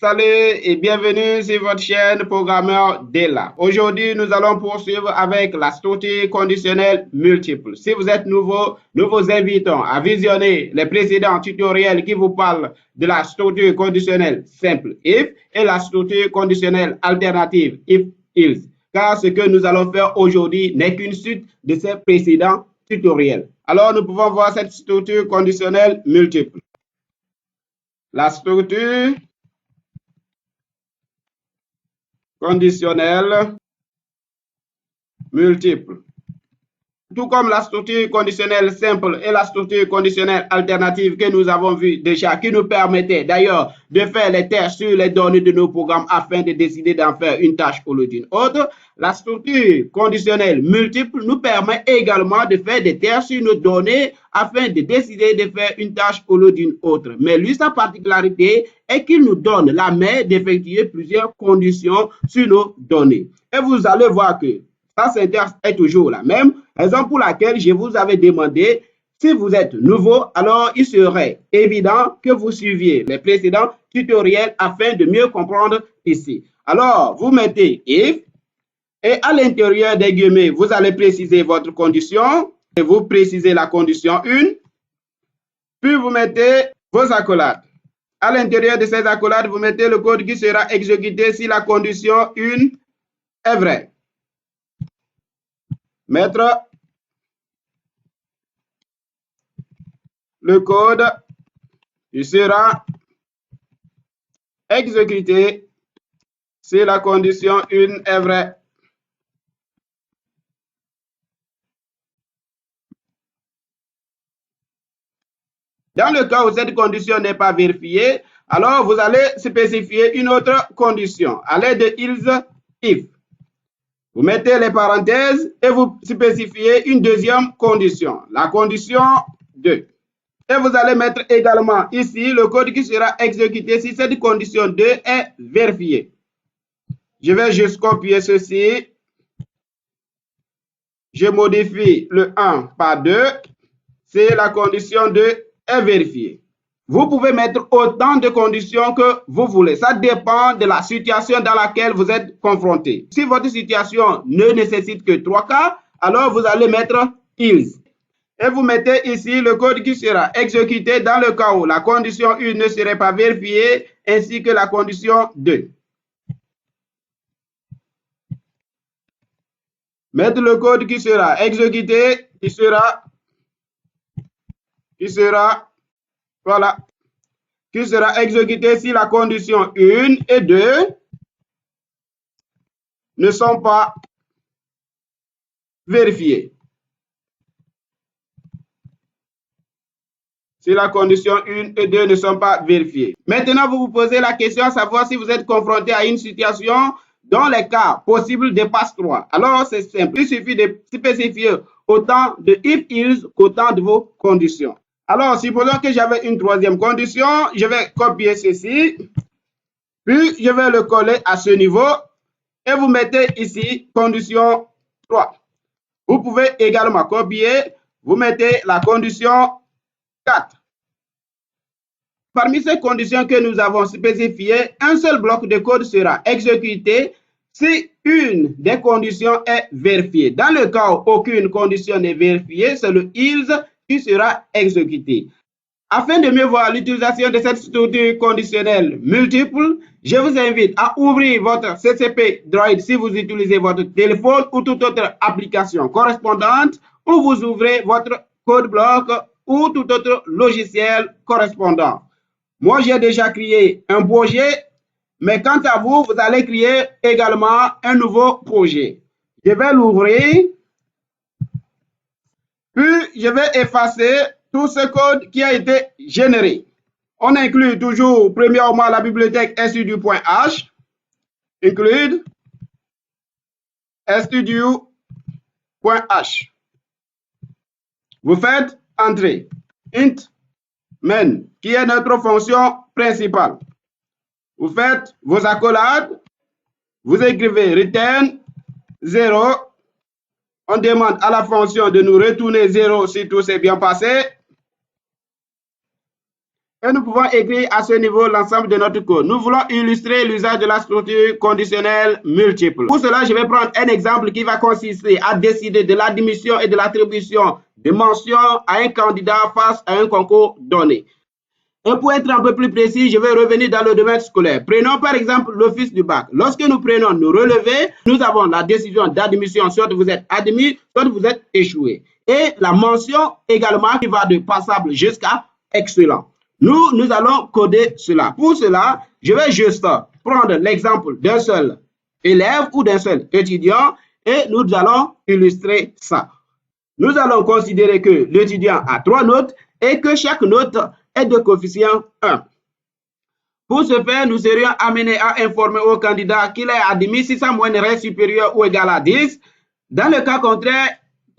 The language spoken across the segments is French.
Salut et bienvenue sur votre chaîne Programmeur Della. Aujourd'hui, nous allons poursuivre avec la structure conditionnelle multiple. Si vous êtes nouveau, nous vous invitons à visionner les précédents tutoriels qui vous parlent de la structure conditionnelle simple if et la structure conditionnelle alternative if else. Car ce que nous allons faire aujourd'hui n'est qu'une suite de ces précédents tutoriels. Alors, nous pouvons voir cette structure conditionnelle multiple. La structure conditionnelle multiple. Tout comme la structure conditionnelle simple et la structure conditionnelle alternative que nous avons vu déjà, qui nous permettait d'ailleurs de faire les tests sur les données de nos programmes afin de décider d'en faire une tâche au lieu d'une autre, la structure conditionnelle multiple nous permet également de faire des tests sur nos données afin de décider de faire une tâche au lieu d'une autre. Mais lui, sa particularité est qu'il nous donne la main d'effectuer plusieurs conditions sur nos données. Et vous allez voir que sa syntaxe est toujours la même, raison pour laquelle je vous avais demandé, si vous êtes nouveau, alors il serait évident que vous suiviez les précédents tutoriels afin de mieux comprendre ici. Alors, vous mettez if et à l'intérieur des guillemets, vous allez préciser votre condition et vous précisez la condition 1, puis vous mettez vos accolades. À l'intérieur de ces accolades, vous mettez le code qui sera exécuté si la condition 1 est vraie. Mettre le code qui sera exécuté si la condition 1 est vraie. Dans le cas où cette condition n'est pas vérifiée, alors vous allez spécifier une autre condition à l'aide de else if. Vous mettez les parenthèses et vous spécifiez une deuxième condition, la condition 2. Et vous allez mettre également ici le code qui sera exécuté si cette condition 2 est vérifiée. Je vais juste copier ceci. Je modifie le 1 par 2 si la condition 2 est vérifiée. Vous pouvez mettre autant de conditions que vous voulez. Ça dépend de la situation dans laquelle vous êtes confronté. Si votre situation ne nécessite que 3 cas, alors vous allez mettre else. Et vous mettez ici le code qui sera exécuté dans le cas où la condition 1 ne serait pas vérifiée, ainsi que la condition 2. Mettre le code qui sera exécuté, qui sera exécuté si la condition 1 et 2 ne sont pas vérifiées. Si la condition 1 et 2 ne sont pas vérifiées. Maintenant, vous vous posez la question à savoir si vous êtes confronté à une situation dont les cas possibles dépassent 3. Alors, c'est simple. Il suffit de spécifier autant de if else qu'autant de vos conditions. Alors, supposons que j'avais une troisième condition. Je vais copier ceci. Puis, je vais le coller à ce niveau. Et vous mettez ici condition 3. Vous pouvez également copier. Vous mettez la condition 4. Parmi ces conditions que nous avons spécifiées, un seul bloc de code sera exécuté si une des conditions est vérifiée. Dans le cas où aucune condition n'est vérifiée, c'est le else qui sera exécuté. Afin de mieux voir l'utilisation de cette structure conditionnelle multiple, je vous invite à ouvrir votre CCP Droid si vous utilisez votre téléphone ou toute autre application correspondante, ou vous ouvrez votre code bloc ou tout autre logiciel correspondant. Moi, j'ai déjà créé un projet, mais quant à vous, vous allez créer également un nouveau projet. Je vais l'ouvrir, puis je vais effacer tout ce code qui a été généré. On inclut toujours premièrement la bibliothèque studio.h, include studio.h. Vous faites entrer int main, qui est notre fonction principale. Vous faites vos accolades, vous écrivez return 0. On demande à la fonction de nous retourner 0 si tout s'est bien passé. Et nous pouvons écrire à ce niveau l'ensemble de notre code. Nous voulons illustrer l'usage de la structure conditionnelle multiple. Pour cela, je vais prendre un exemple qui va consister à décider de l'admission et de l'attribution de mentions à un candidat face à un concours donné. Et pour être un peu plus précis, je vais revenir dans le domaine scolaire. Prenons par exemple l'office du bac. Lorsque nous prenons nos relevés, nous avons la décision d'admission, soit vous êtes admis, soit vous êtes échoué. Et la mention également qui va de passable jusqu'à excellent. Nous allons coder cela. Pour cela, je vais juste prendre l'exemple d'un seul élève ou d'un seul étudiant et nous allons illustrer ça. Nous allons considérer que l'étudiant a 3 notes et que chaque note est de coefficient 1. Pour ce faire, nous serions amenés à informer au candidat qu'il est admis si sa moyenne reste supérieure ou égale à 10. Dans le cas contraire,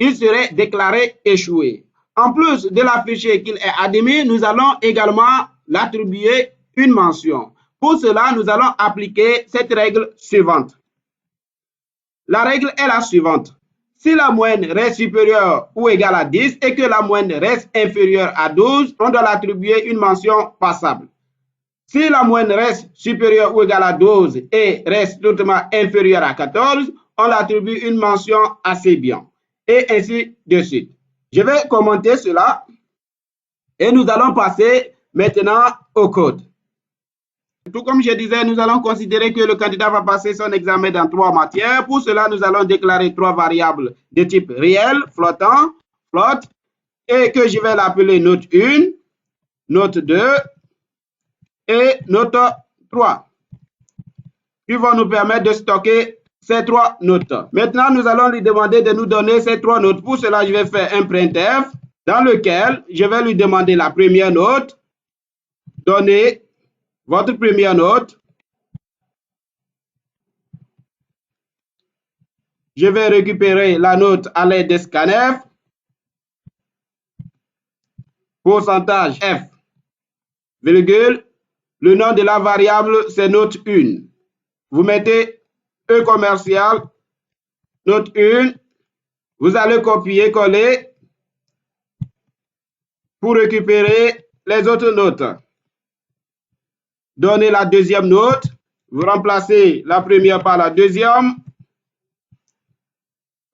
il serait déclaré échoué. En plus de l'afficher qu'il est admis, nous allons également l'attribuer une mention. Pour cela, nous allons appliquer cette règle suivante. La règle est la suivante. Si la moyenne reste supérieure ou égale à 10 et que la moyenne reste inférieure à 12, on doit l'attribuer une mention passable. Si la moyenne reste supérieure ou égale à 12 et reste totalement inférieure à 14, on l'attribue une mention assez bien. Et ainsi de suite. Je vais commenter cela et nous allons passer maintenant au code. Tout comme je disais, nous allons considérer que le candidat va passer son examen dans 3 matières. Pour cela, nous allons déclarer 3 variables de type réel, flottant, flotte, et que je vais l'appeler note 1, note 2 et note 3, qui vont nous permettre de stocker ces 3 notes. Maintenant, nous allons lui demander de nous donner ces 3 notes. Pour cela, je vais faire un printf dans lequel je vais lui demander la première note, donner votre première note. Je vais récupérer la note à l'aide de scanf, pourcentage F, virgule, le nom de la variable c'est note 1. Vous mettez E commercial, note 1, vous allez copier, coller pour récupérer les autres notes. Donnez la deuxième note, vous remplacez la première par la deuxième,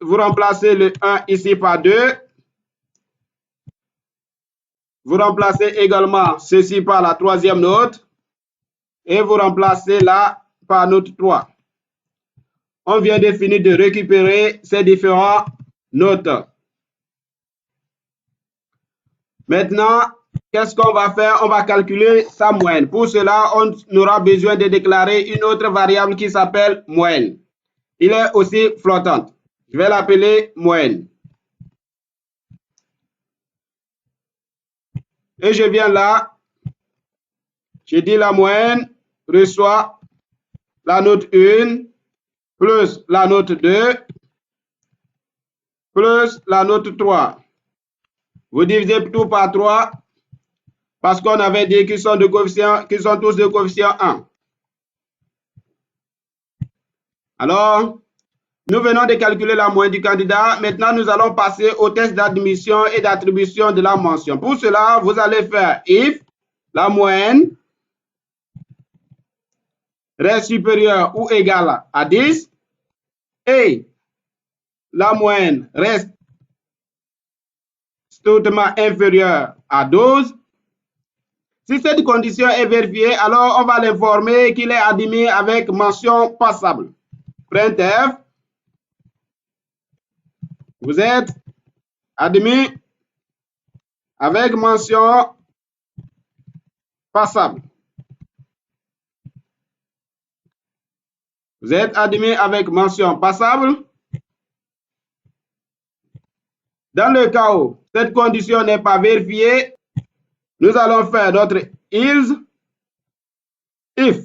vous remplacez le 1 ici par 2, vous remplacez également ceci par la troisième note et vous remplacez là par note 3. On vient de finir de récupérer ces différentes notes. Maintenant, qu'est-ce qu'on va faire? On va calculer sa moyenne. Pour cela, on aura besoin de déclarer une autre variable qui s'appelle moyenne. Il est aussi flottante. Je vais l'appeler moyenne. Et je viens là, je dis la moyenne reçoit la note 1 plus la note 2 plus la note 3. Vous divisez tout par 3 parce qu'on avait dit qu'ils sont tous de coefficient 1. Alors, nous venons de calculer la moyenne du candidat. Maintenant, nous allons passer au test d'admission et d'attribution de la mention. Pour cela, vous allez faire if la moyenne reste supérieure ou égale à 10 et la moyenne reste strictement inférieure à 12. Si cette condition est vérifiée, alors on va l'informer qu'il est admis avec mention passable. Printf, vous êtes admis avec mention passable. Vous êtes admis avec mention passable. Dans le cas où cette condition n'est pas vérifiée, nous allons faire notre else if.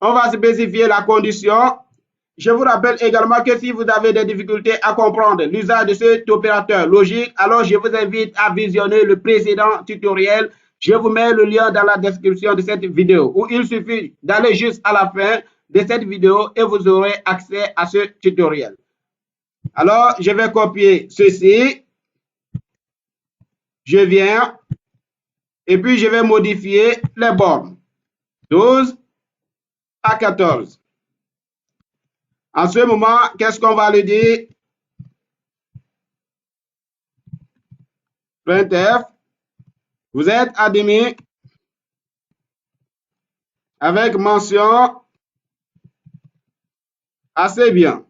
On va spécifier la condition. Je vous rappelle également que si vous avez des difficultés à comprendre l'usage de cet opérateur logique, alors je vous invite à visionner le précédent tutoriel. Je vous mets le lien dans la description de cette vidéo où il suffit d'aller juste à la fin de cette vidéo et vous aurez accès à ce tutoriel. Alors, je vais copier ceci. Je viens, Et puis, je vais modifier les bornes. 12 à 14. En ce moment, qu'est-ce qu'on va lui dire? Printf, vous êtes admis avec mention assez bien.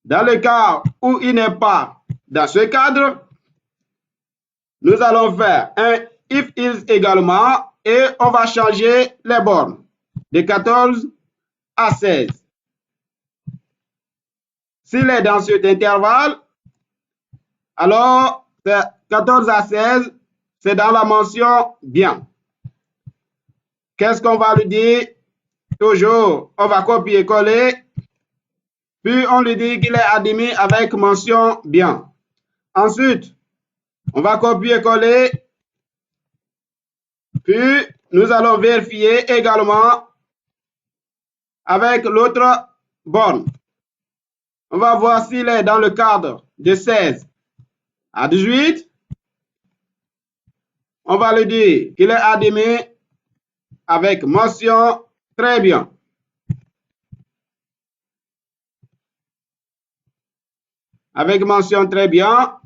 Dans le cas où il n'est pas dans ce cadre, nous allons faire un if is également et on va changer les bornes de 14 à 16. S'il est dans cet intervalle, alors 14 à 16, c'est dans la mention bien. Qu'est-ce qu'on va lui dire? Toujours, on va copier-coller, puis on lui dit qu'il est admis avec mention bien. Ensuite, on va copier-coller, puis nous allons vérifier également avec l'autre borne. On va voir s'il est dans le cadre de 16 à 18. On va lui dire qu'il est admis avec mention très bien. Avec mention très bien,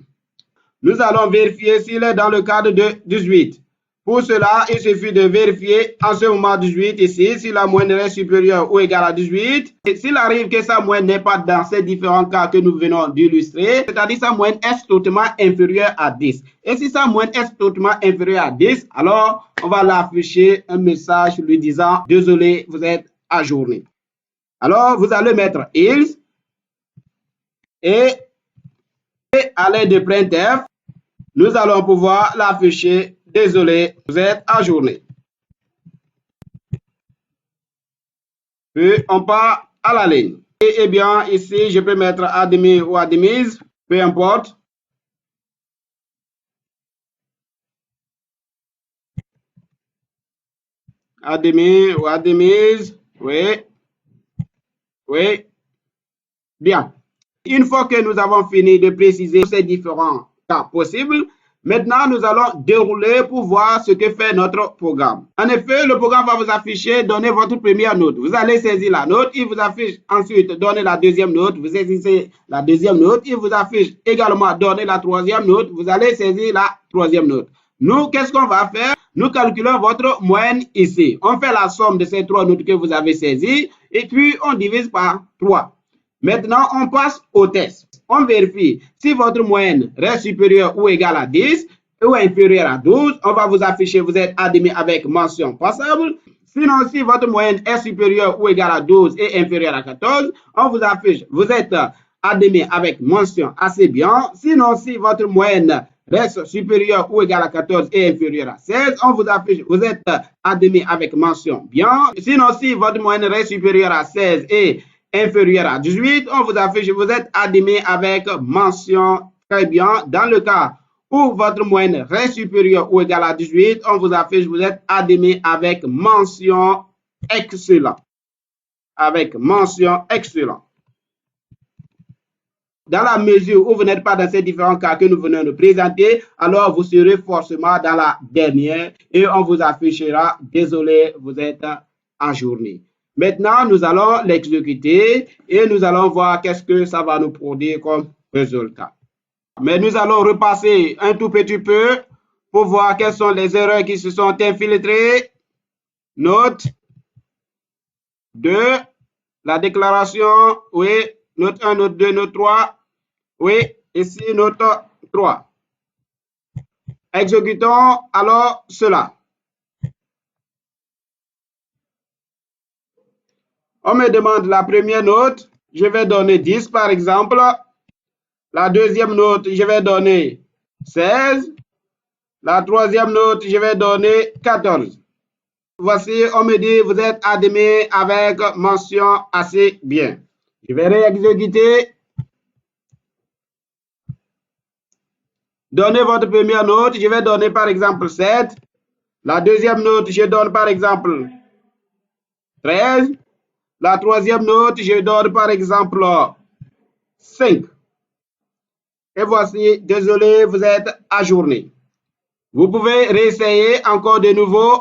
nous allons vérifier s'il est dans le cadre de 18. Pour cela, il suffit de vérifier en ce moment 18 ici, si la moyenne est supérieure ou égale à 18. Et s'il arrive que sa moyenne n'est pas dans ces différents cas que nous venons d'illustrer, c'est-à-dire sa moyenne est strictement inférieure à 10. Et si sa moyenne est strictement inférieure à 10, alors on va l'afficher un message lui disant « Désolé, vous êtes ajourné ». Alors, vous allez mettre « else » et à l'aide de printf, nous allons pouvoir l'afficher. Désolé, vous êtes ajourné. Puis on part à la ligne. Et bien, ici, je peux mettre admis ou admise, peu importe. Admis ou admise, oui. Oui. Bien. Une fois que nous avons fini de préciser ces différents cas possibles, maintenant, nous allons dérouler pour voir ce que fait notre programme. En effet, le programme va vous afficher, donner votre première note. Vous allez saisir la note, il vous affiche ensuite, donner la deuxième note, vous saisissez la deuxième note, il vous affiche également, donner la troisième note, vous allez saisir la troisième note. Nous, qu'est-ce qu'on va faire? Nous calculons votre moyenne ici. On fait la somme de ces trois notes que vous avez saisies et puis on divise par 3. Maintenant, on passe au test. On vérifie si votre moyenne reste supérieure ou égale à 10 ou inférieure à 12. On va vous afficher, vous êtes admis avec mention passable. Sinon, si votre moyenne est supérieure ou égale à 12 et inférieure à 14, on vous affiche, vous êtes admis avec mention assez bien. Sinon, si votre moyenne reste supérieure ou égale à 14 et inférieure à 16, on vous affiche, vous êtes admis avec mention bien. Sinon, si votre moyenne reste supérieure à 16 et inférieur à 18, on vous affiche, vous êtes admis avec mention très bien. Dans le cas où votre moyenne reste supérieure ou égale à 18, on vous affiche, vous êtes admis avec mention excellent. Avec mention excellent. Dans la mesure où vous n'êtes pas dans ces différents cas que nous venons de présenter, alors vous serez forcément dans la dernière et on vous affichera, désolé, vous êtes ajourné. Maintenant, nous allons l'exécuter et nous allons voir qu'est-ce que ça va nous produire comme résultat. Mais nous allons repasser un tout petit peu pour voir quelles sont les erreurs qui se sont infiltrées. Note 2, la déclaration, oui, note 1, note 2, note 3, oui, ici, note 3. Exécutons alors cela. On me demande la première note, je vais donner 10 par exemple. La deuxième note, je vais donner 16. La troisième note, je vais donner 14. Voici, on me dit, vous êtes admis avec mention assez bien. Je vais réexécuter. Donnez votre première note, je vais donner par exemple 7. La deuxième note, je donne par exemple 13. La troisième note, je donne par exemple 5. Et voici, désolé, vous êtes ajourné. Vous pouvez réessayer encore de nouveau.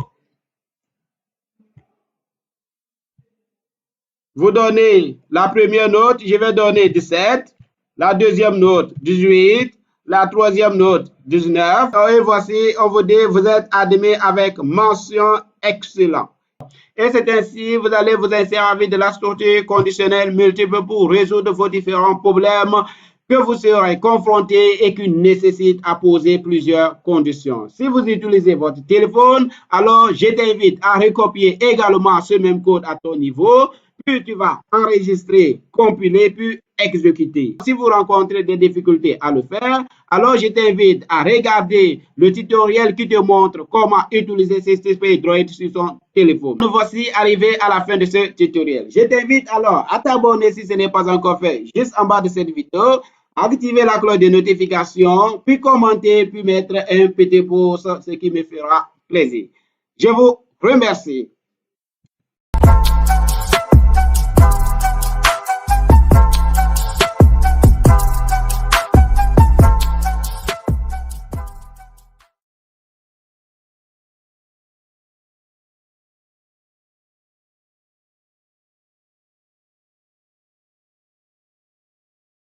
Vous donnez la première note, je vais donner 17, la deuxième note 18, la troisième note 19. Et voici, on vous dit, vous êtes admis avec mention excellent. Et c'est ainsi, vous allez vous servir de la structure conditionnelle multiple pour résoudre vos différents problèmes que vous serez confrontés et qui nécessitent à poser plusieurs conditions. Si vous utilisez votre téléphone, alors je t'invite à recopier également ce même code à ton niveau, puis tu vas enregistrer, compiler, puis exécuter. Si vous rencontrez des difficultés à le faire, alors je t'invite à regarder le tutoriel qui te montre comment utiliser CSP Droid sur son téléphone. Nous voici arrivés à la fin de ce tutoriel. Je t'invite alors à t'abonner si ce n'est pas encore fait, juste en bas de cette vidéo, activer la cloche de notification, puis commenter, puis mettre un petit pouce, ce qui me fera plaisir. Je vous remercie.